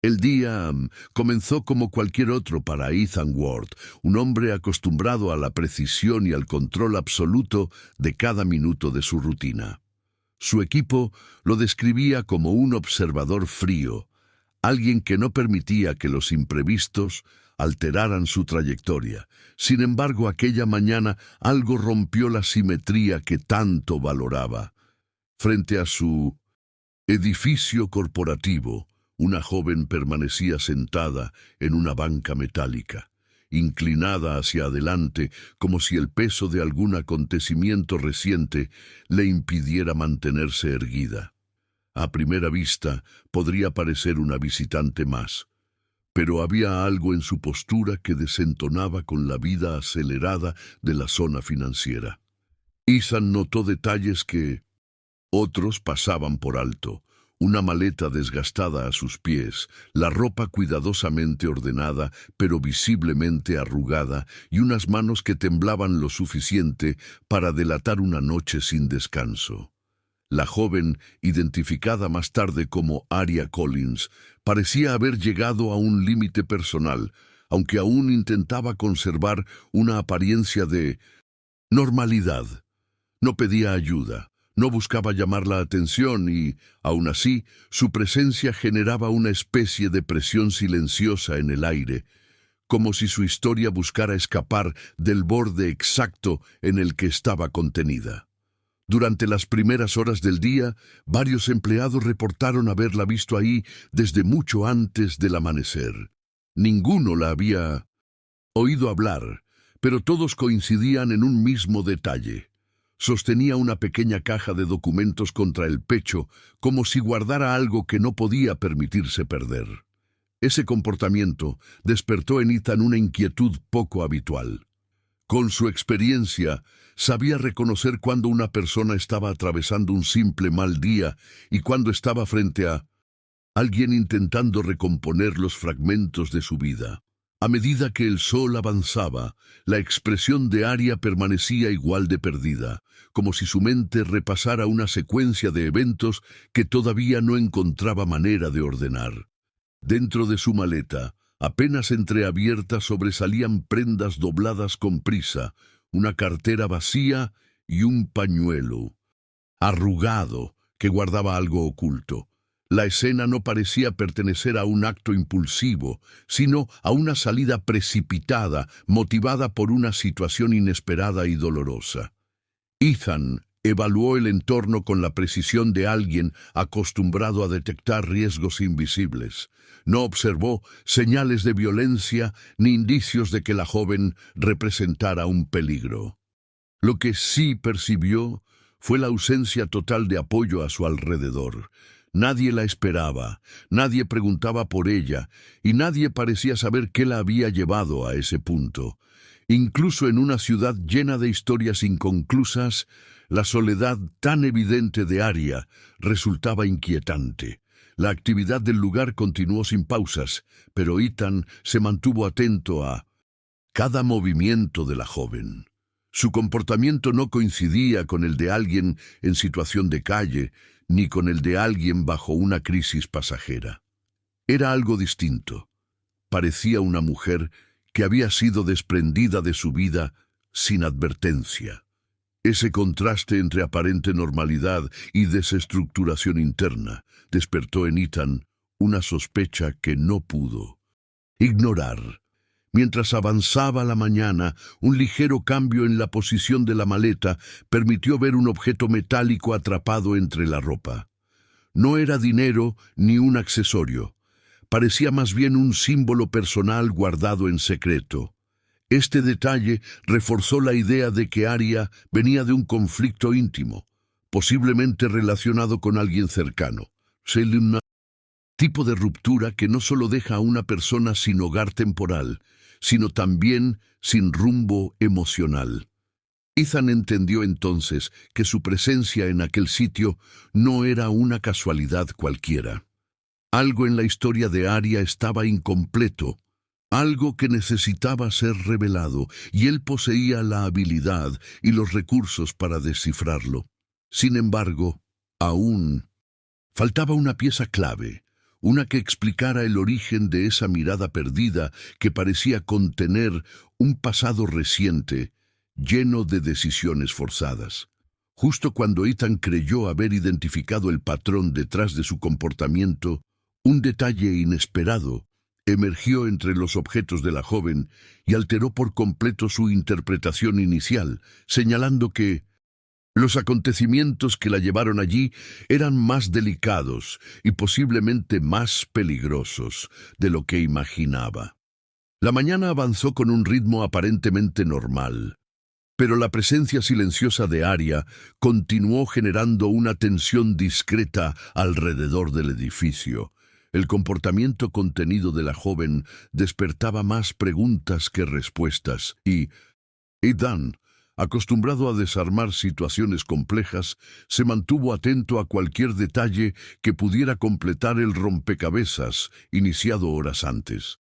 El día comenzó como cualquier otro para Ethan Ward, un hombre acostumbrado a la precisión y al control absoluto de cada minuto de su rutina. Su equipo lo describía como un observador frío, alguien que no permitía que los imprevistos alteraran su trayectoria. Sin embargo, aquella mañana algo rompió la simetría que tanto valoraba. Frente a su edificio corporativo, una joven permanecía sentada en una banca metálica, inclinada hacia adelante como si el peso de algún acontecimiento reciente le impidiera mantenerse erguida. A primera vista podría parecer una visitante más, pero había algo en su postura que desentonaba con la vida acelerada de la zona financiera. Ethan notó detalles que otros pasaban por alto: una maleta desgastada a sus pies, la ropa cuidadosamente ordenada pero visiblemente arrugada y unas manos que temblaban lo suficiente para delatar una noche sin descanso. La joven, identificada más tarde como Aria Collins, parecía haber llegado a un límite personal, aunque aún intentaba conservar una apariencia de normalidad. No pedía ayuda, no buscaba llamar la atención y, aun así, su presencia generaba una especie de presión silenciosa en el aire, como si su historia buscara escapar del borde exacto en el que estaba contenida. Durante las primeras horas del día, varios empleados reportaron haberla visto ahí desde mucho antes del amanecer. Ninguno la había oído hablar, pero todos coincidían en un mismo detalle. Sostenía una pequeña caja de documentos contra el pecho, como si guardara algo que no podía permitirse perder. Ese comportamiento despertó en Ethan una inquietud poco habitual. Con su experiencia, sabía reconocer cuando una persona estaba atravesando un simple mal día y cuando estaba frente a alguien intentando recomponer los fragmentos de su vida. A medida que el sol avanzaba, la expresión de Aria permanecía igual de perdida, como si su mente repasara una secuencia de eventos que todavía no encontraba manera de ordenar. Dentro de su maleta, apenas entreabierta, sobresalían prendas dobladas con prisa, una cartera vacía y un pañuelo arrugado que guardaba algo oculto. La escena no parecía pertenecer a un acto impulsivo, sino a una salida precipitada, motivada por una situación inesperada y dolorosa. Ethan evaluó el entorno con la precisión de alguien acostumbrado a detectar riesgos invisibles. No observó señales de violencia ni indicios de que la joven representara un peligro. Lo que sí percibió fue la ausencia total de apoyo a su alrededor. Nadie la esperaba, nadie preguntaba por ella, y nadie parecía saber qué la había llevado a ese punto. Incluso en una ciudad llena de historias inconclusas, la soledad tan evidente de Aria resultaba inquietante. La actividad del lugar continuó sin pausas, pero Ethan se mantuvo atento a cada movimiento de la joven. Su comportamiento no coincidía con el de alguien en situación de calle, ni con el de alguien bajo una crisis pasajera. Era algo distinto. Parecía una mujer que había sido desprendida de su vida sin advertencia. Ese contraste entre aparente normalidad y desestructuración interna despertó en Ethan una sospecha que no pudo ignorar. Mientras avanzaba la mañana, un ligero cambio en la posición de la maleta permitió ver un objeto metálico atrapado entre la ropa. No era dinero ni un accesorio. Parecía más bien un símbolo personal guardado en secreto. Este detalle reforzó la idea de que Aria venía de un conflicto íntimo, posiblemente relacionado con alguien cercano. Un tipo de ruptura que no solo deja a una persona sin hogar temporal, sino también sin rumbo emocional. Ethan entendió entonces que su presencia en aquel sitio no era una casualidad cualquiera. Algo en la historia de Aria estaba incompleto, algo que necesitaba ser revelado, y él poseía la habilidad y los recursos para descifrarlo. Sin embargo, aún faltaba una pieza clave, una que explicara el origen de esa mirada perdida que parecía contener un pasado reciente, lleno de decisiones forzadas. Justo cuando Ethan creyó haber identificado el patrón detrás de su comportamiento, un detalle inesperado emergió entre los objetos de la joven y alteró por completo su interpretación inicial, señalando que los acontecimientos que la llevaron allí eran más delicados y posiblemente más peligrosos de lo que imaginaba. La mañana avanzó con un ritmo aparentemente normal, pero la presencia silenciosa de Aria continuó generando una tensión discreta alrededor del edificio. El comportamiento contenido de la joven despertaba más preguntas que respuestas y Ethan, acostumbrado a desarmar situaciones complejas, se mantuvo atento a cualquier detalle que pudiera completar el rompecabezas iniciado horas antes.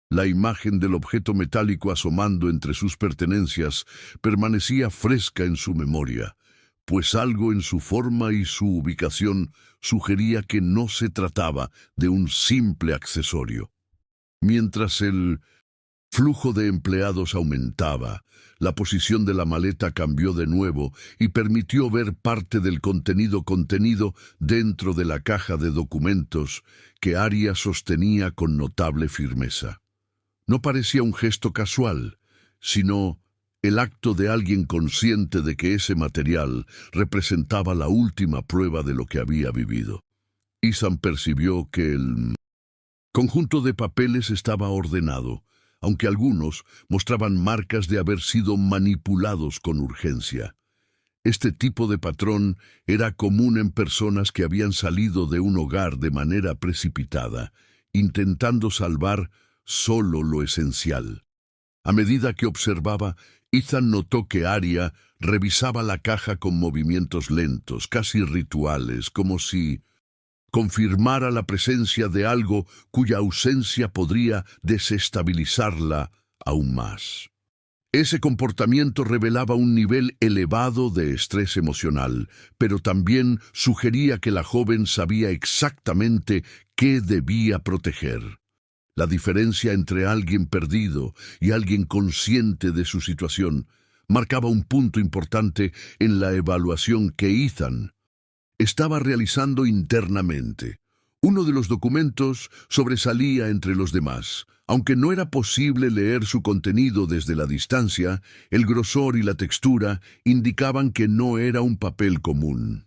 La imagen del objeto metálico asomando entre sus pertenencias permanecía fresca en su memoria, pues algo en su forma y su ubicación sugería que no se trataba de un simple accesorio. Mientras el flujo de empleados aumentaba, la posición de la maleta cambió de nuevo y permitió ver parte del contenido contenido dentro de la caja de documentos que Aria sostenía con notable firmeza. No parecía un gesto casual, sino el acto de alguien consciente de que ese material representaba la última prueba de lo que había vivido. Ethan percibió que el conjunto de papeles estaba ordenado, aunque algunos mostraban marcas de haber sido manipulados con urgencia. Este tipo de patrón era común en personas que habían salido de un hogar de manera precipitada, intentando salvar solo lo esencial. A medida que observaba, Ethan notó que Aria revisaba la caja con movimientos lentos, casi rituales, como si confirmara la presencia de algo cuya ausencia podría desestabilizarla aún más. Ese comportamiento revelaba un nivel elevado de estrés emocional, pero también sugería que la joven sabía exactamente qué debía proteger. La diferencia entre alguien perdido y alguien consciente de su situación marcaba un punto importante en la evaluación que Ethan estaba realizando internamente. Uno de los documentos sobresalía entre los demás. Aunque no era posible leer su contenido desde la distancia, el grosor y la textura indicaban que no era un papel común.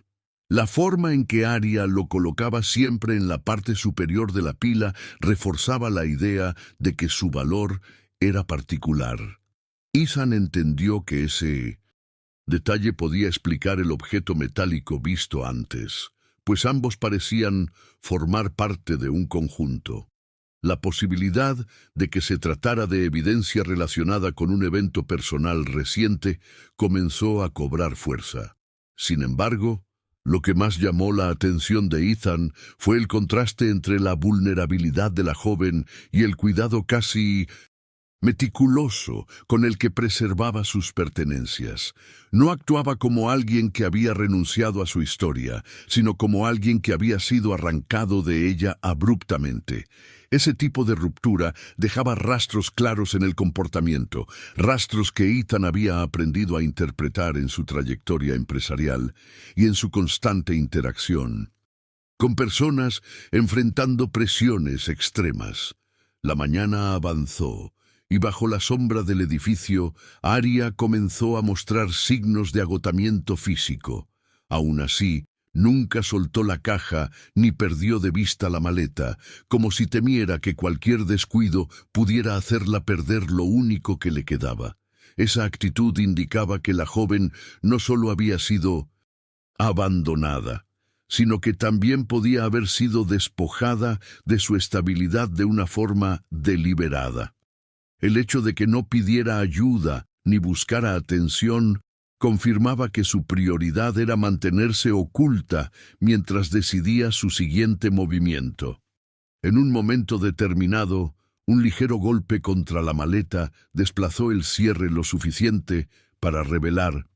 La forma en que Aria lo colocaba siempre en la parte superior de la pila reforzaba la idea de que su valor era particular. Ethan entendió que ese detalle podía explicar el objeto metálico visto antes, pues ambos parecían formar parte de un conjunto. La posibilidad de que se tratara de evidencia relacionada con un evento personal reciente comenzó a cobrar fuerza. Sin embargo, lo que más llamó la atención de Ethan fue el contraste entre la vulnerabilidad de la joven y el cuidado casi meticuloso con el que preservaba sus pertenencias. No actuaba como alguien que había renunciado a su historia, sino como alguien que había sido arrancado de ella abruptamente. Ese tipo de ruptura dejaba rastros claros en el comportamiento, rastros que Ethan había aprendido a interpretar en su trayectoria empresarial y en su constante interacción con personas enfrentando presiones extremas. La mañana avanzó, y bajo la sombra del edificio, Aria comenzó a mostrar signos de agotamiento físico. Aún así, nunca soltó la caja ni perdió de vista la maleta, como si temiera que cualquier descuido pudiera hacerla perder lo único que le quedaba. Esa actitud indicaba que la joven no solo había sido abandonada, sino que también podía haber sido despojada de su estabilidad de una forma deliberada. El hecho de que no pidiera ayuda ni buscara atención confirmaba que su prioridad era mantenerse oculta mientras decidía su siguiente movimiento. En un momento determinado, un ligero golpe contra la maleta desplazó el cierre lo suficiente para revelar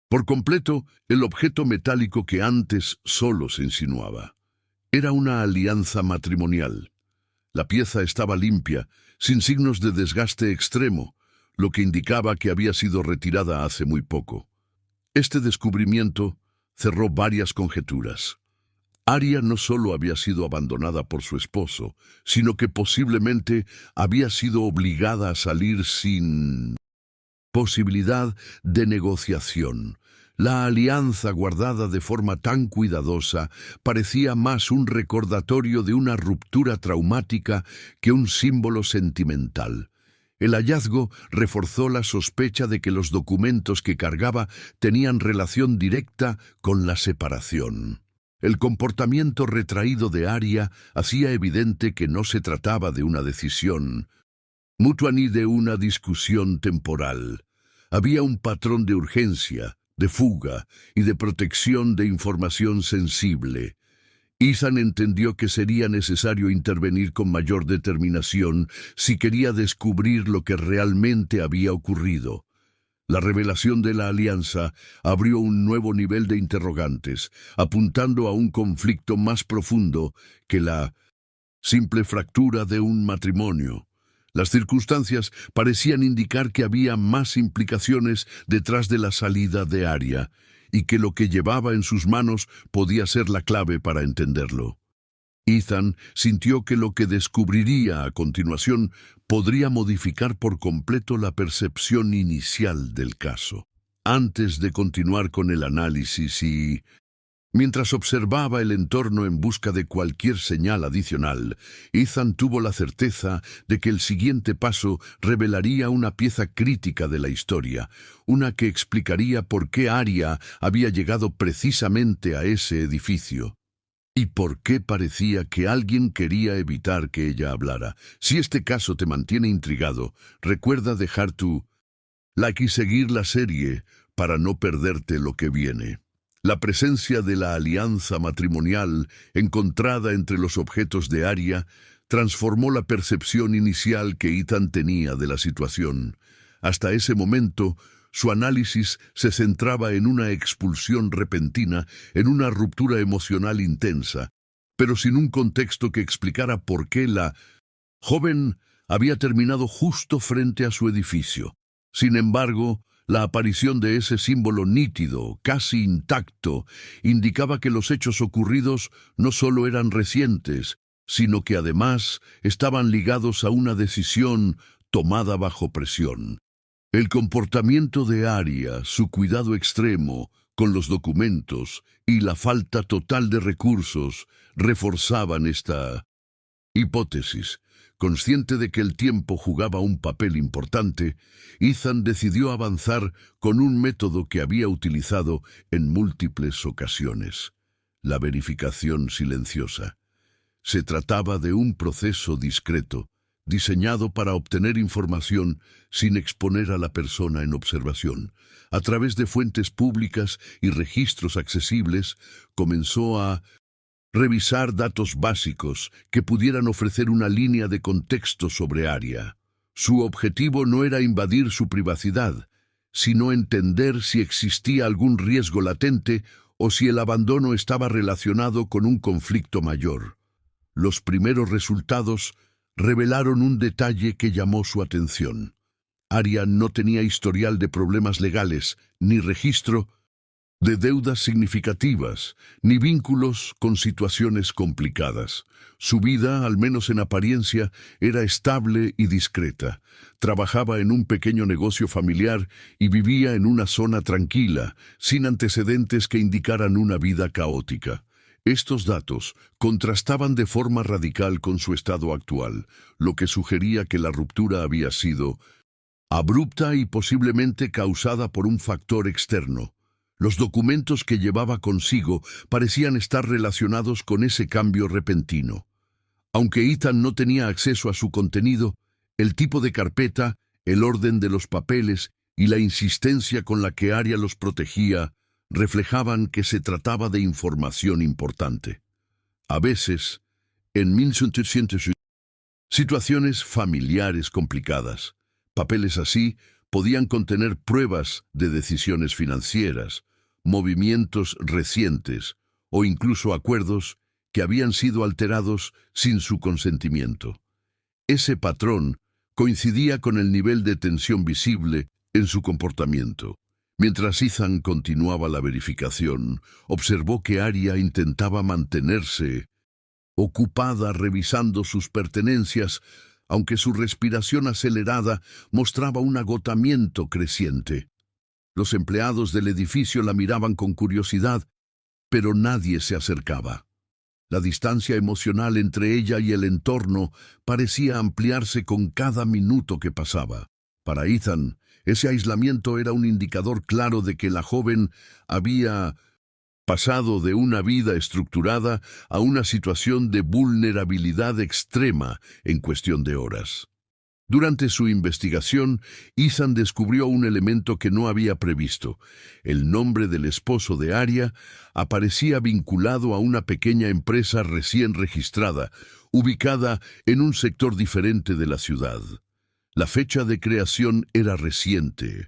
por completo el objeto metálico que antes solo se insinuaba. Era una alianza matrimonial. La pieza estaba limpia, sin signos de desgaste extremo, lo que indicaba que había sido retirada hace muy poco. Este descubrimiento cerró varias conjeturas. Arya no solo había sido abandonada por su esposo, sino que posiblemente había sido obligada a salir sin posibilidad de negociación. La alianza guardada de forma tan cuidadosa parecía más un recordatorio de una ruptura traumática que un símbolo sentimental. El hallazgo reforzó la sospecha de que los documentos que cargaba tenían relación directa con la separación. El comportamiento retraído de Arya hacía evidente que no se trataba de una decisión mutua ni de una discusión temporal. Había un patrón de urgencia, de fuga y de protección de información sensible. Ethan entendió que sería necesario intervenir con mayor determinación si quería descubrir lo que realmente había ocurrido. La revelación de la alianza abrió un nuevo nivel de interrogantes, apuntando a un conflicto más profundo que la simple fractura de un matrimonio. Las circunstancias parecían indicar que había más implicaciones detrás de la salida de Arya, y que lo que llevaba en sus manos podía ser la clave para entenderlo. Ethan sintió que lo que descubriría a continuación podría modificar por completo la percepción inicial del caso. Antes de continuar con el análisis mientras observaba el entorno en busca de cualquier señal adicional, Ethan tuvo la certeza de que el siguiente paso revelaría una pieza crítica de la historia, una que explicaría por qué Arya había llegado precisamente a ese edificio. ¿Y por qué parecía que alguien quería evitar que ella hablara? Si este caso te mantiene intrigado, recuerda dejar tu like y seguir la serie para no perderte lo que viene. La presencia de la alianza matrimonial encontrada entre los objetos de Arya transformó la percepción inicial que Ethan tenía de la situación. Hasta ese momento, su análisis se centraba en una expulsión repentina, en una ruptura emocional intensa, pero sin un contexto que explicara por qué la joven había terminado justo frente a su edificio. Sin embargo, la aparición de ese símbolo nítido, casi intacto, indicaba que los hechos ocurridos no solo eran recientes, sino que además estaban ligados a una decisión tomada bajo presión. El comportamiento de Arya, su cuidado extremo con los documentos y la falta total de recursos reforzaban esta hipótesis. Consciente de que el tiempo jugaba un papel importante, Ethan decidió avanzar con un método que había utilizado en múltiples ocasiones: la verificación silenciosa. Se trataba de un proceso discreto, diseñado para obtener información sin exponer a la persona en observación. A través de fuentes públicas y registros accesibles, comenzó a revisar datos básicos que pudieran ofrecer una línea de contexto sobre Arya. Su objetivo no era invadir su privacidad, sino entender si existía algún riesgo latente o si el abandono estaba relacionado con un conflicto mayor. Los primeros resultados revelaron un detalle que llamó su atención. Arya no tenía historial de problemas legales, ni registro de deudas significativas, ni vínculos con situaciones complicadas. Su vida, al menos en apariencia, era estable y discreta. Trabajaba en un pequeño negocio familiar y vivía en una zona tranquila, sin antecedentes que indicaran una vida caótica. Estos datos contrastaban de forma radical con su estado actual, lo que sugería que la ruptura había sido abrupta y posiblemente causada por un factor externo. Los documentos que llevaba consigo parecían estar relacionados con ese cambio repentino. Aunque Ethan no tenía acceso a su contenido, el tipo de carpeta, el orden de los papeles y la insistencia con la que Arya los protegía reflejaban que se trataba de información importante. A veces, en 1700, situaciones familiares complicadas, papeles así podían contener pruebas de decisiones financieras, movimientos recientes o incluso acuerdos que habían sido alterados sin su consentimiento. Ese patrón coincidía con el nivel de tensión visible en su comportamiento. Mientras Ethan continuaba la verificación, observó que Aria intentaba mantenerse ocupada revisando sus pertenencias, aunque su respiración acelerada mostraba un agotamiento creciente. Los empleados del edificio la miraban con curiosidad, pero nadie se acercaba. La distancia emocional entre ella y el entorno parecía ampliarse con cada minuto que pasaba. Para Ethan, ese aislamiento era un indicador claro de que la joven había pasado de una vida estructurada a una situación de vulnerabilidad extrema en cuestión de horas. Durante su investigación, Ethan descubrió un elemento que no había previsto. El nombre del esposo de Aria aparecía vinculado a una pequeña empresa recién registrada, ubicada en un sector diferente de la ciudad. La fecha de creación era reciente,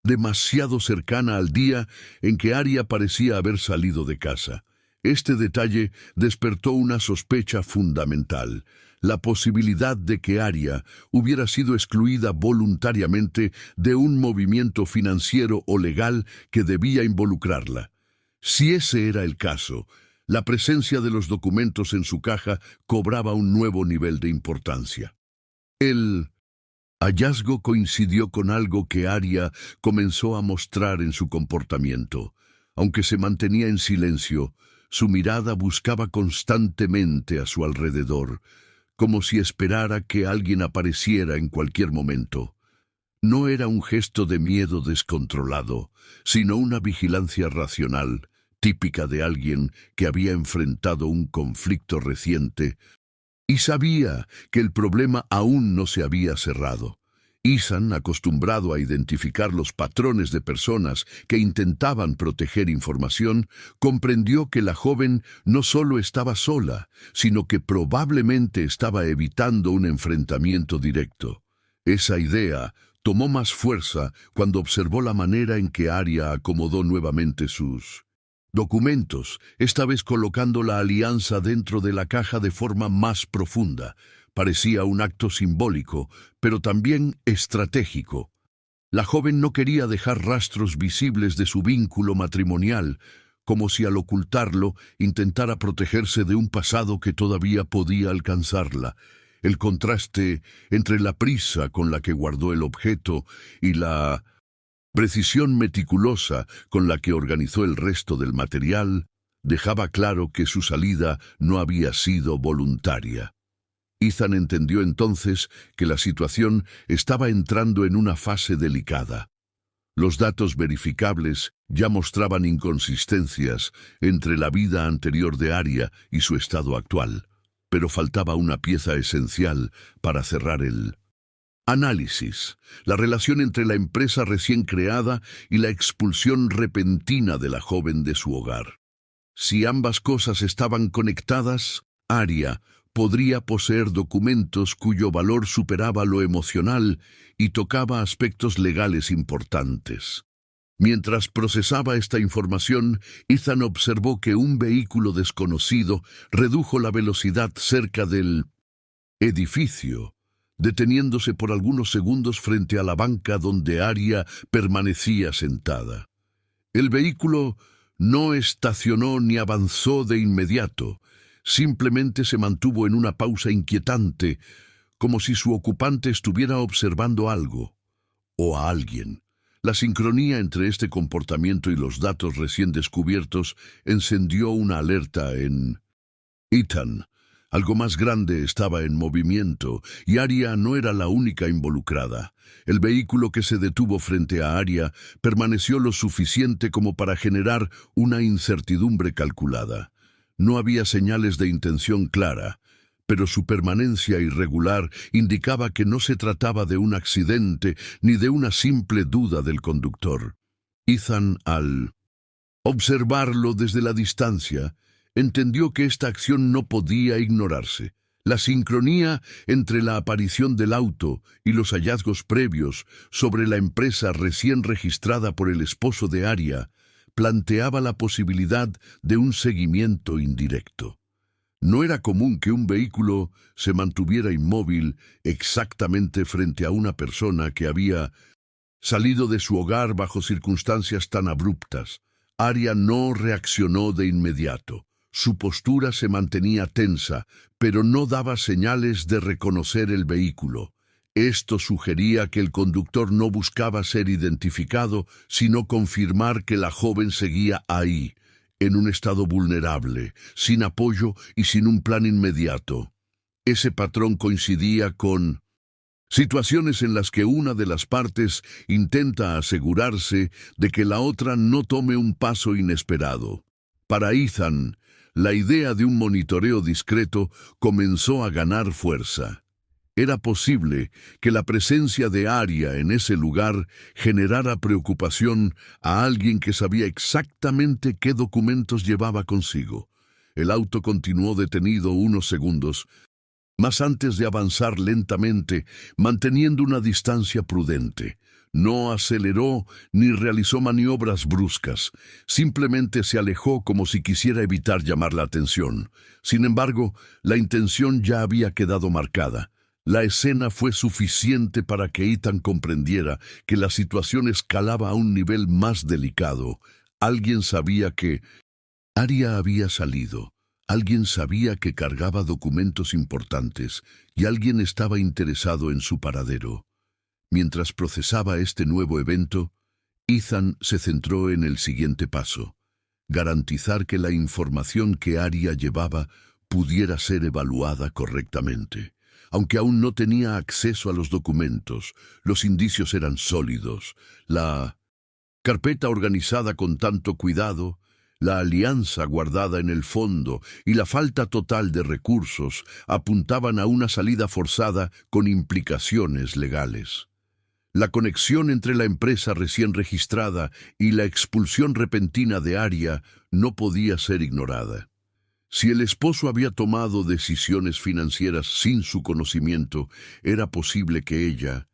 demasiado cercana al día en que Aria parecía haber salido de casa. Este detalle despertó una sospecha fundamental: la posibilidad de que Aria hubiera sido excluida voluntariamente de un movimiento financiero o legal que debía involucrarla. Si ese era el caso, la presencia de los documentos en su caja cobraba un nuevo nivel de importancia. El hallazgo coincidió con algo que Aria comenzó a mostrar en su comportamiento. Aunque se mantenía en silencio, su mirada buscaba constantemente a su alrededor, como si esperara que alguien apareciera en cualquier momento. No era un gesto de miedo descontrolado, sino una vigilancia racional, típica de alguien que había enfrentado un conflicto reciente y sabía que el problema aún no se había cerrado. Ethan, acostumbrado a identificar los patrones de personas que intentaban proteger información, comprendió que la joven no solo estaba sola, sino que probablemente estaba evitando un enfrentamiento directo. Esa idea tomó más fuerza cuando observó la manera en que Aria acomodó nuevamente sus documentos, esta vez colocando la alianza dentro de la caja de forma más profunda. Parecía un acto simbólico, pero también estratégico. La joven no quería dejar rastros visibles de su vínculo matrimonial, como si al ocultarlo intentara protegerse de un pasado que todavía podía alcanzarla. El contraste entre la prisa con la que guardó el objeto y la precisión meticulosa con la que organizó el resto del material dejaba claro que su salida no había sido voluntaria. Ethan entendió entonces que la situación estaba entrando en una fase delicada. Los datos verificables ya mostraban inconsistencias entre la vida anterior de Aria y su estado actual, pero faltaba una pieza esencial para cerrar el análisis: la relación entre la empresa recién creada y la expulsión repentina de la joven de su hogar. Si ambas cosas estaban conectadas, Aria podría poseer documentos cuyo valor superaba lo emocional y tocaba aspectos legales importantes. Mientras procesaba esta información, Ethan observó que un vehículo desconocido redujo la velocidad cerca del edificio, deteniéndose por algunos segundos frente a la banca donde Aria permanecía sentada. El vehículo no estacionó ni avanzó de inmediato. Simplemente se mantuvo en una pausa inquietante, como si su ocupante estuviera observando algo o a alguien. La sincronía entre este comportamiento y los datos recién descubiertos encendió una alerta en Ethan. Algo más grande estaba en movimiento y Aria no era la única involucrada. El vehículo que se detuvo frente a Aria permaneció lo suficiente como para generar una incertidumbre calculada. No había señales de intención clara, pero su permanencia irregular indicaba que no se trataba de un accidente ni de una simple duda del conductor. Ethan, al observarlo desde la distancia, entendió que esta acción no podía ignorarse. La sincronía entre la aparición del auto y los hallazgos previos sobre la empresa recién registrada por el esposo de Aria planteaba la posibilidad de un seguimiento indirecto. No era común que un vehículo se mantuviera inmóvil exactamente frente a una persona que había salido de su hogar bajo circunstancias tan abruptas. Arya no reaccionó de inmediato. Su postura se mantenía tensa, pero no daba señales de reconocer el vehículo. Esto sugería que el conductor no buscaba ser identificado, sino confirmar que la joven seguía ahí, en un estado vulnerable, sin apoyo y sin un plan inmediato. Ese patrón coincidía con situaciones en las que una de las partes intenta asegurarse de que la otra no tome un paso inesperado. Para Ethan, la idea de un monitoreo discreto comenzó a ganar fuerza. Era posible que la presencia de Arya en ese lugar generara preocupación a alguien que sabía exactamente qué documentos llevaba consigo. El auto continuó detenido unos segundos, mas antes de avanzar lentamente, manteniendo una distancia prudente. No aceleró ni realizó maniobras bruscas, simplemente se alejó como si quisiera evitar llamar la atención. Sin embargo, la intención ya había quedado marcada. La escena fue suficiente para que Ethan comprendiera que la situación escalaba a un nivel más delicado. Alguien sabía que Arya había salido. Alguien sabía que cargaba documentos importantes y alguien estaba interesado en su paradero. Mientras procesaba este nuevo evento, Ethan se centró en el siguiente paso: garantizar que la información que Arya llevaba pudiera ser evaluada correctamente. Aunque aún no tenía acceso a los documentos, los indicios eran sólidos. La carpeta organizada con tanto cuidado, la alianza guardada en el fondo y la falta total de recursos apuntaban a una salida forzada con implicaciones legales. La conexión entre la empresa recién registrada y la expulsión repentina de Arya no podía ser ignorada. Si el esposo había tomado decisiones financieras sin su conocimiento, era posible que ella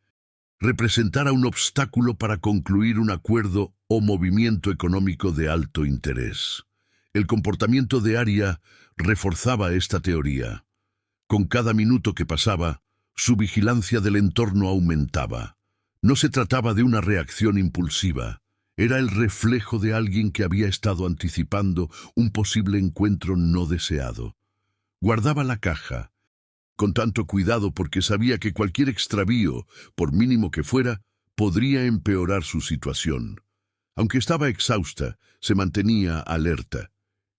representara un obstáculo para concluir un acuerdo o movimiento económico de alto interés. El comportamiento de Arya reforzaba esta teoría. Con cada minuto que pasaba, su vigilancia del entorno aumentaba. No se trataba de una reacción impulsiva. Era el reflejo de alguien que había estado anticipando un posible encuentro no deseado. Guardaba la caja con tanto cuidado porque sabía que cualquier extravío, por mínimo que fuera, podría empeorar su situación. Aunque estaba exhausta, se mantenía alerta.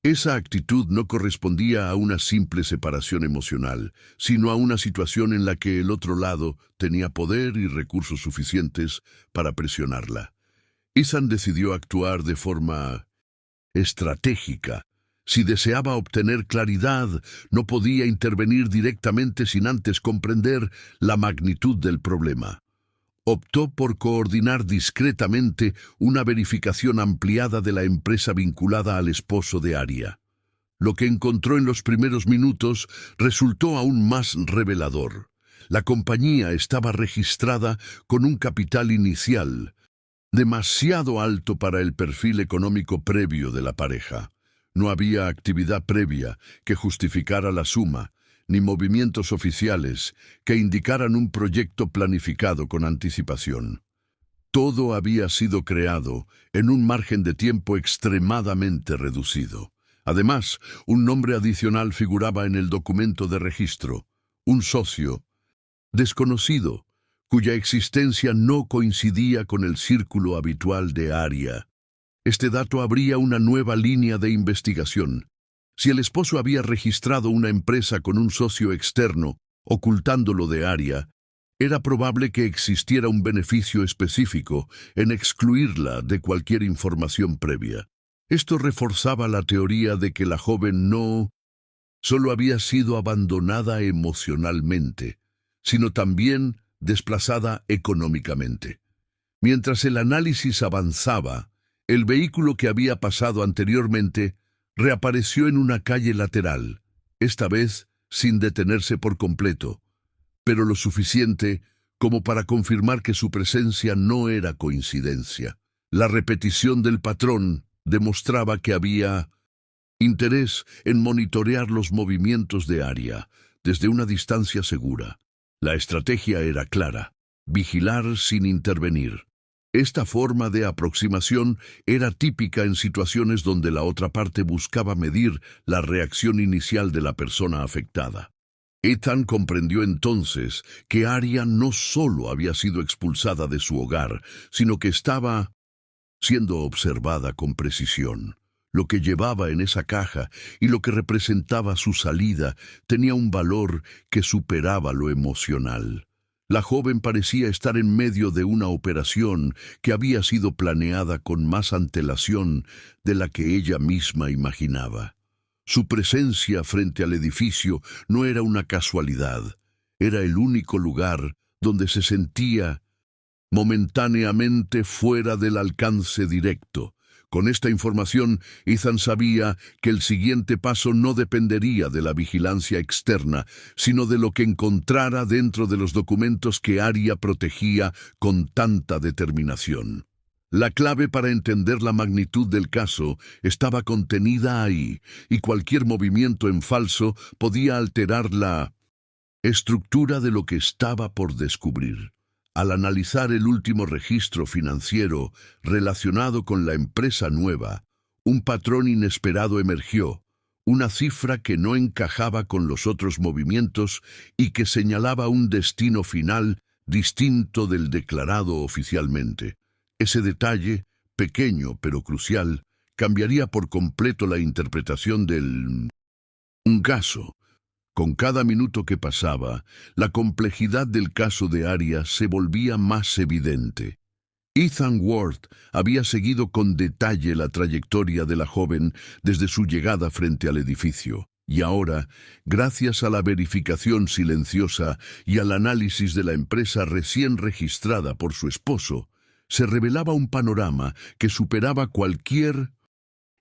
Esa actitud no correspondía a una simple separación emocional, sino a una situación en la que el otro lado tenía poder y recursos suficientes para presionarla. Ethan decidió actuar de forma estratégica. Si deseaba obtener claridad, no podía intervenir directamente sin antes comprender la magnitud del problema. Optó por coordinar discretamente una verificación ampliada de la empresa vinculada al esposo de Arya. Lo que encontró en los primeros minutos resultó aún más revelador. La compañía estaba registrada con un capital inicial demasiado alto para el perfil económico previo de la pareja. No había actividad previa que justificara la suma, ni movimientos oficiales que indicaran un proyecto planificado con anticipación. Todo había sido creado en un margen de tiempo extremadamente reducido. Además, un nombre adicional figuraba en el documento de registro: un socio desconocido, cuya existencia no coincidía con el círculo habitual de Arya. Este dato abría una nueva línea de investigación. Si el esposo había registrado una empresa con un socio externo, ocultándolo de Arya, era probable que existiera un beneficio específico en excluirla de cualquier información previa. Esto reforzaba la teoría de que la joven no solo había sido abandonada emocionalmente, sino también desplazada económicamente. Mientras el análisis avanzaba, el vehículo que había pasado anteriormente reapareció en una calle lateral, esta vez sin detenerse por completo, pero lo suficiente como para confirmar que su presencia no era coincidencia. La repetición del patrón demostraba que había interés en monitorear los movimientos de Arya desde una distancia segura. La estrategia era clara: vigilar sin intervenir. Esta forma de aproximación era típica en situaciones donde la otra parte buscaba medir la reacción inicial de la persona afectada. Ethan comprendió entonces que Arya no solo había sido expulsada de su hogar, sino que estaba siendo observada con precisión. Lo que llevaba en esa caja y lo que representaba su salida tenía un valor que superaba lo emocional. La joven parecía estar en medio de una operación que había sido planeada con más antelación de la que ella misma imaginaba. Su presencia frente al edificio no era una casualidad, era el único lugar donde se sentía momentáneamente fuera del alcance directo. Con esta información, Ethan sabía que el siguiente paso no dependería de la vigilancia externa, sino de lo que encontrara dentro de los documentos que Arya protegía con tanta determinación. La clave para entender la magnitud del caso estaba contenida ahí, y cualquier movimiento en falso podía alterar la estructura de lo que estaba por descubrir. Al analizar el último registro financiero relacionado con la empresa nueva, un patrón inesperado emergió, una cifra que no encajaba con los otros movimientos y que señalaba un destino final distinto del declarado oficialmente. Ese detalle, pequeño pero crucial, cambiaría por completo la interpretación del caso. Con cada minuto que pasaba, la complejidad del caso de Arya se volvía más evidente. Ethan Ward había seguido con detalle la trayectoria de la joven desde su llegada frente al edificio, y ahora, gracias a la verificación silenciosa y al análisis de la empresa recién registrada por su esposo, se revelaba un panorama que superaba cualquier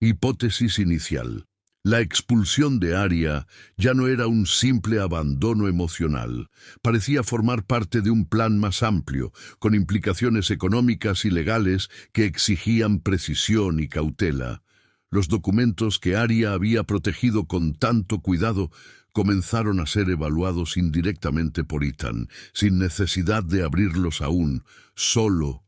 hipótesis inicial. La expulsión de Arya ya no era un simple abandono emocional, parecía formar parte de un plan más amplio, con implicaciones económicas y legales que exigían precisión y cautela. Los documentos que Arya había protegido con tanto cuidado comenzaron a ser evaluados indirectamente por Ethan, sin necesidad de abrirlos aún, solo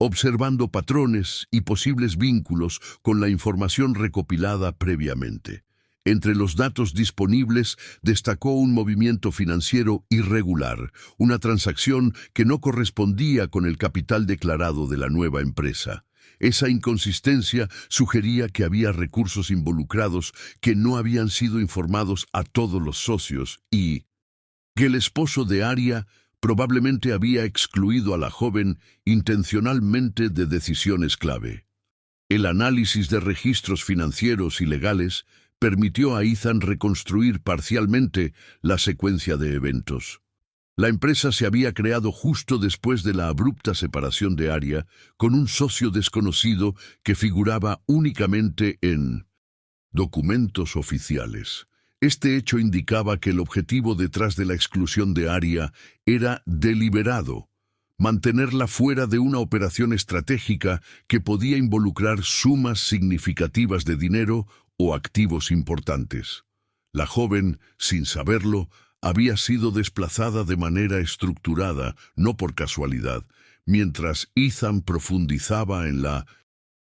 observando patrones y posibles vínculos con la información recopilada previamente. Entre los datos disponibles destacó un movimiento financiero irregular, una transacción que no correspondía con el capital declarado de la nueva empresa. Esa inconsistencia sugería que había recursos involucrados que no habían sido informados a todos los socios y que el esposo de Arya probablemente había excluido a la joven intencionalmente de decisiones clave. El análisis de registros financieros y legales permitió a Ethan reconstruir parcialmente la secuencia de eventos. La empresa se había creado justo después de la abrupta separación de Arya, con un socio desconocido que figuraba únicamente en documentos oficiales. Este hecho indicaba que el objetivo detrás de la exclusión de Arya era deliberado: mantenerla fuera de una operación estratégica que podía involucrar sumas significativas de dinero o activos importantes. La joven, sin saberlo, había sido desplazada de manera estructurada, no por casualidad, mientras Ethan profundizaba en la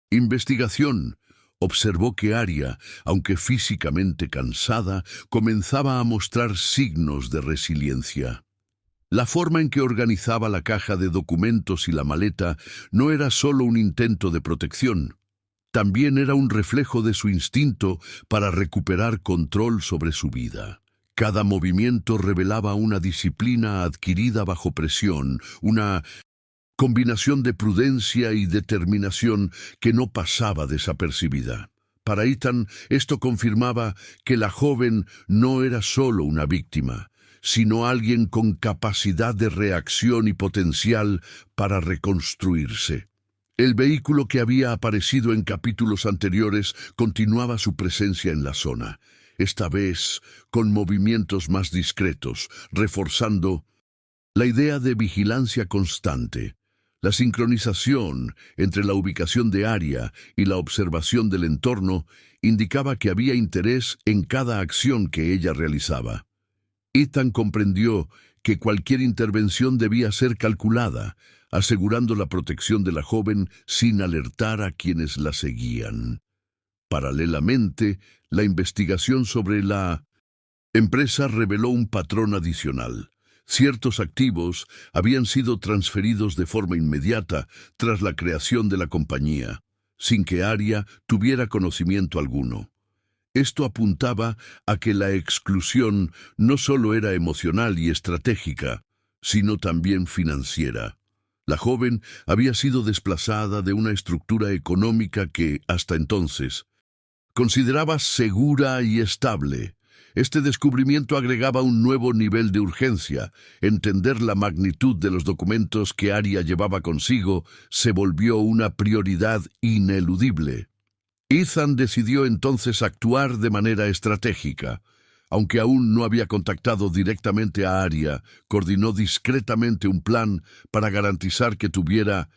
investigación. Observó que Arya, aunque físicamente cansada, comenzaba a mostrar signos de resiliencia. La forma en que organizaba la caja de documentos y la maleta no era solo un intento de protección, también era un reflejo de su instinto para recuperar control sobre su vida. Cada movimiento revelaba una disciplina adquirida bajo presión, una combinación de prudencia y determinación que no pasaba desapercibida. Para Ethan, esto confirmaba que la joven no era solo una víctima, sino alguien con capacidad de reacción y potencial para reconstruirse. El vehículo que había aparecido en capítulos anteriores continuaba su presencia en la zona, esta vez con movimientos más discretos, reforzando la idea de vigilancia constante. La sincronización entre la ubicación de Arya y la observación del entorno indicaba que había interés en cada acción que ella realizaba. Ethan comprendió que cualquier intervención debía ser calculada, asegurando la protección de la joven sin alertar a quienes la seguían. Paralelamente, la investigación sobre la empresa reveló un patrón adicional. Ciertos activos habían sido transferidos de forma inmediata tras la creación de la compañía, sin que Arya tuviera conocimiento alguno. Esto apuntaba a que la exclusión no solo era emocional y estratégica, sino también financiera. La joven había sido desplazada de una estructura económica que, hasta entonces, consideraba segura y estable. Este descubrimiento agregaba un nuevo nivel de urgencia. Entender la magnitud de los documentos que Arya llevaba consigo se volvió una prioridad ineludible. Ethan decidió entonces actuar de manera estratégica. Aunque aún no había contactado directamente a Arya, coordinó discretamente un plan para garantizar que tuviera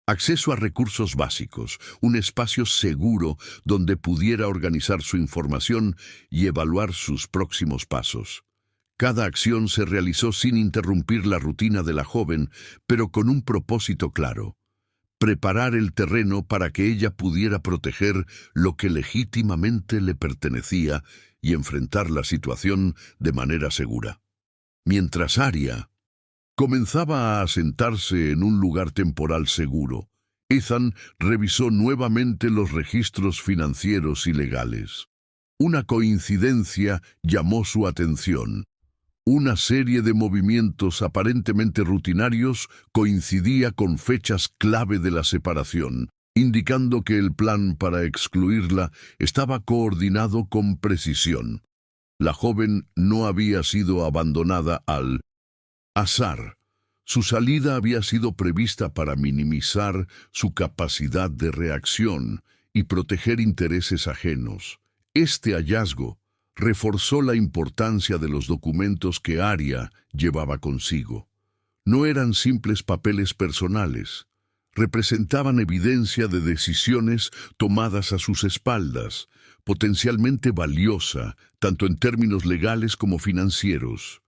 acceso a recursos básicos, un espacio seguro donde pudiera organizar su información y evaluar sus próximos pasos. Cada acción se realizó sin interrumpir la rutina de la joven, pero con un propósito claro: preparar el terreno para que ella pudiera proteger lo que legítimamente le pertenecía y enfrentar la situación de manera segura. Mientras Arya comenzaba a asentarse en un lugar temporal seguro, Ethan revisó nuevamente los registros financieros y legales. Una coincidencia llamó su atención. Una serie de movimientos aparentemente rutinarios coincidía con fechas clave de la separación, indicando que el plan para excluirla estaba coordinado con precisión. La joven no había sido abandonada al azar. Su salida había sido prevista para minimizar su capacidad de reacción y proteger intereses ajenos. Este hallazgo reforzó la importancia de los documentos que Arya llevaba consigo. No eran simples papeles personales. Representaban evidencia de decisiones tomadas a sus espaldas, potencialmente valiosa, tanto en términos legales como financieros.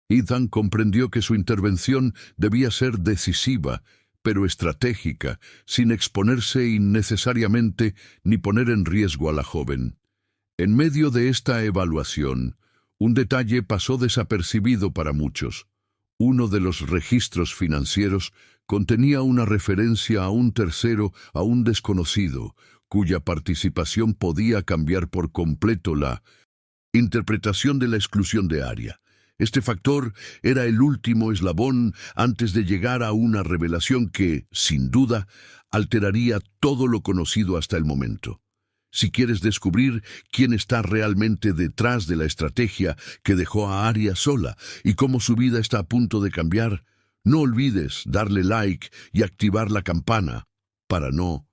Ethan comprendió que su intervención debía ser decisiva, pero estratégica, sin exponerse innecesariamente ni poner en riesgo a la joven. En medio de esta evaluación, un detalle pasó desapercibido para muchos. Uno de los registros financieros contenía una referencia a un tercero, a un desconocido, cuya participación podía cambiar por completo la interpretación de la exclusión de Arya. Este factor era el último eslabón antes de llegar a una revelación que, sin duda, alteraría todo lo conocido hasta el momento. Si quieres descubrir quién está realmente detrás de la estrategia que dejó a Arya sola y cómo su vida está a punto de cambiar, no olvides darle like y activar la campana para no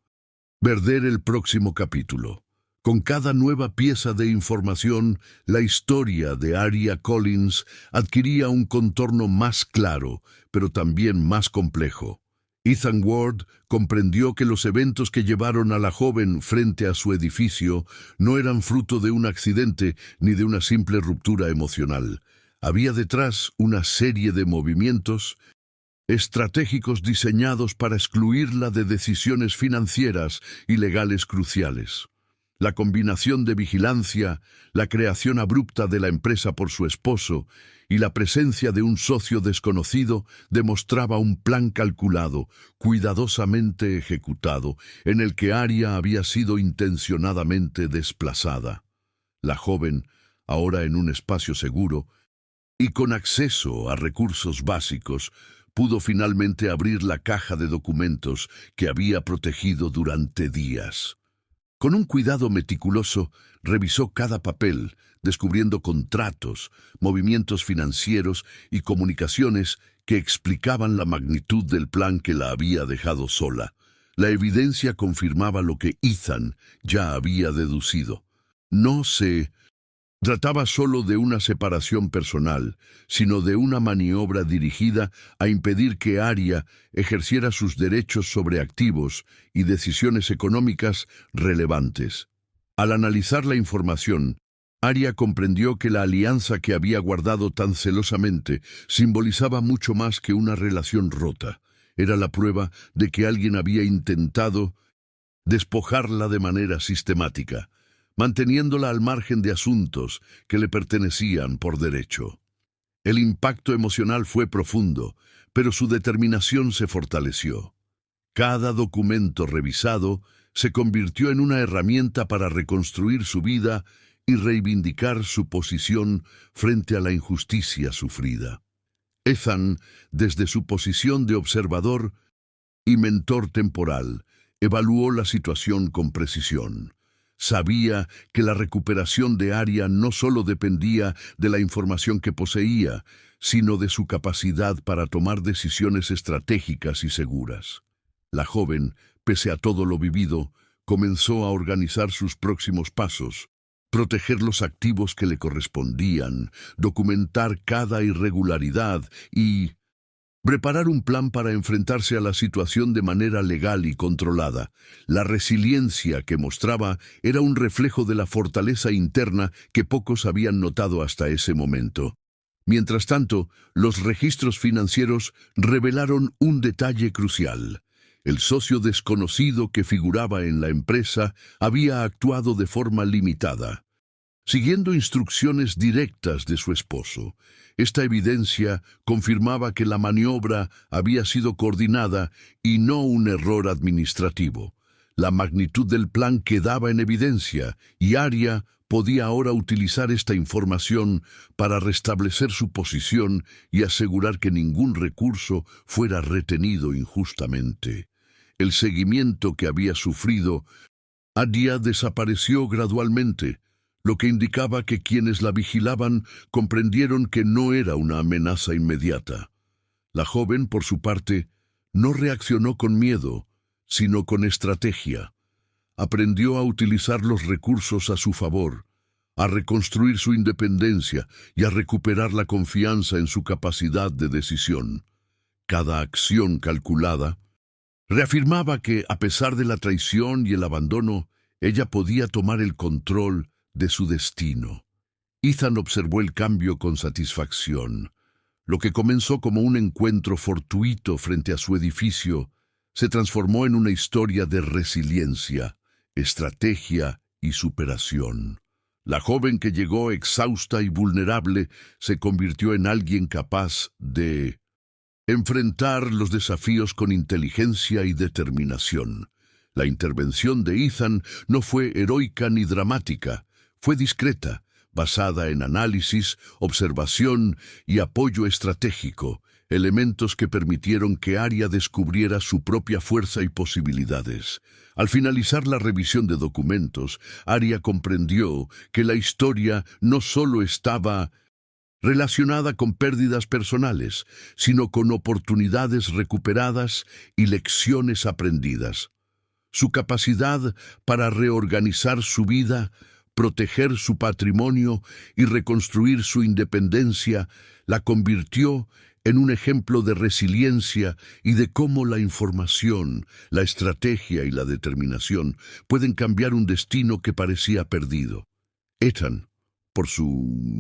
perder el próximo capítulo. Con cada nueva pieza de información, la historia de Arya Collins adquiría un contorno más claro, pero también más complejo. Ethan Ward comprendió que los eventos que llevaron a la joven frente a su edificio no eran fruto de un accidente ni de una simple ruptura emocional. Había detrás una serie de movimientos estratégicos diseñados para excluirla de decisiones financieras y legales cruciales. La combinación de vigilancia, la creación abrupta de la empresa por su esposo y la presencia de un socio desconocido demostraba un plan calculado, cuidadosamente ejecutado, en el que Arya había sido intencionadamente desplazada. La joven, ahora en un espacio seguro y con acceso a recursos básicos, pudo finalmente abrir la caja de documentos que había protegido durante días. Con un cuidado meticuloso, revisó cada papel, descubriendo contratos, movimientos financieros y comunicaciones que explicaban la magnitud del plan que la había dejado sola. La evidencia confirmaba lo que Ethan ya había deducido. No se trataba solo de una separación personal, sino de una maniobra dirigida a impedir que Arya ejerciera sus derechos sobre activos y decisiones económicas relevantes. Al analizar la información, Arya comprendió que la alianza que había guardado tan celosamente simbolizaba mucho más que una relación rota. Era la prueba de que alguien había intentado despojarla de manera sistemática, manteniéndola al margen de asuntos que le pertenecían por derecho. El impacto emocional fue profundo, pero su determinación se fortaleció. Cada documento revisado se convirtió en una herramienta para reconstruir su vida y reivindicar su posición frente a la injusticia sufrida. Ethan, desde su posición de observador y mentor temporal, evaluó la situación con precisión. Sabía que la recuperación de Arya no solo dependía de la información que poseía, sino de su capacidad para tomar decisiones estratégicas y seguras. La joven, pese a todo lo vivido, comenzó a organizar sus próximos pasos, proteger los activos que le correspondían, documentar cada irregularidad y preparar un plan para enfrentarse a la situación de manera legal y controlada. La resiliencia que mostraba era un reflejo de la fortaleza interna que pocos habían notado hasta ese momento. Mientras tanto, los registros financieros revelaron un detalle crucial. El socio desconocido que figuraba en la empresa había actuado de forma limitada, siguiendo instrucciones directas de su esposo. Esta evidencia confirmaba que la maniobra había sido coordinada y no un error administrativo. La magnitud del plan quedaba en evidencia y Arya podía ahora utilizar esta información para restablecer su posición y asegurar que ningún recurso fuera retenido injustamente. El seguimiento que había sufrido Arya desapareció gradualmente, lo que indicaba que quienes la vigilaban comprendieron que no era una amenaza inmediata. La joven, por su parte, no reaccionó con miedo, sino con estrategia. Aprendió a utilizar los recursos a su favor, a reconstruir su independencia y a recuperar la confianza en su capacidad de decisión. Cada acción calculada reafirmaba que, a pesar de la traición y el abandono, ella podía tomar el control de su destino. Ethan observó el cambio con satisfacción. Lo que comenzó como un encuentro fortuito frente a su edificio se transformó en una historia de resiliencia, estrategia y superación. La joven que llegó exhausta y vulnerable se convirtió en alguien capaz de enfrentar los desafíos con inteligencia y determinación. La intervención de Ethan no fue heroica ni dramática, fue discreta, basada en análisis, observación y apoyo estratégico, elementos que permitieron que Arya descubriera su propia fuerza y posibilidades. Al finalizar la revisión de documentos, Arya comprendió que la historia no solo estaba relacionada con pérdidas personales, sino con oportunidades recuperadas y lecciones aprendidas. Su capacidad para reorganizar su vida, proteger su patrimonio y reconstruir su independencia la convirtió en un ejemplo de resiliencia y de cómo la información, la estrategia y la determinación pueden cambiar un destino que parecía perdido. Ethan, por su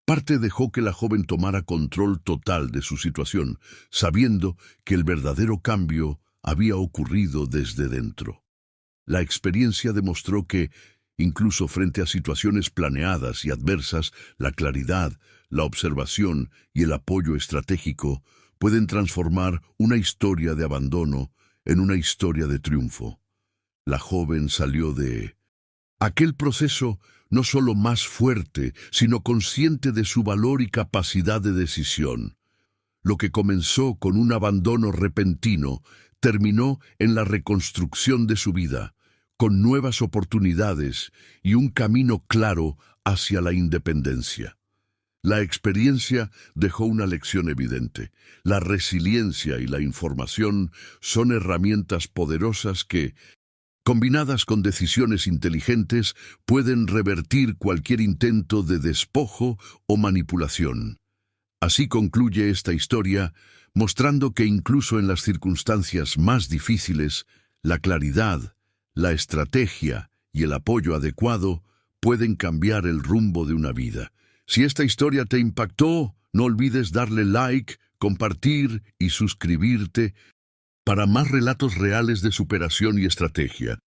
parte, dejó que la joven tomara control total de su situación, sabiendo que el verdadero cambio había ocurrido desde dentro. La experiencia demostró que, incluso frente a situaciones planeadas y adversas, la claridad, la observación y el apoyo estratégico pueden transformar una historia de abandono en una historia de triunfo. La joven salió de aquel proceso no solo más fuerte, sino consciente de su valor y capacidad de decisión. Lo que comenzó con un abandono repentino terminó en la reconstrucción de su vida, con nuevas oportunidades y un camino claro hacia la independencia. La experiencia dejó una lección evidente. La resiliencia y la información son herramientas poderosas que, combinadas con decisiones inteligentes, pueden revertir cualquier intento de despojo o manipulación. Así concluye esta historia, mostrando que incluso en las circunstancias más difíciles, la claridad, la estrategia y el apoyo adecuado pueden cambiar el rumbo de una vida. Si esta historia te impactó, no olvides darle like, compartir y suscribirte para más relatos reales de superación y estrategia.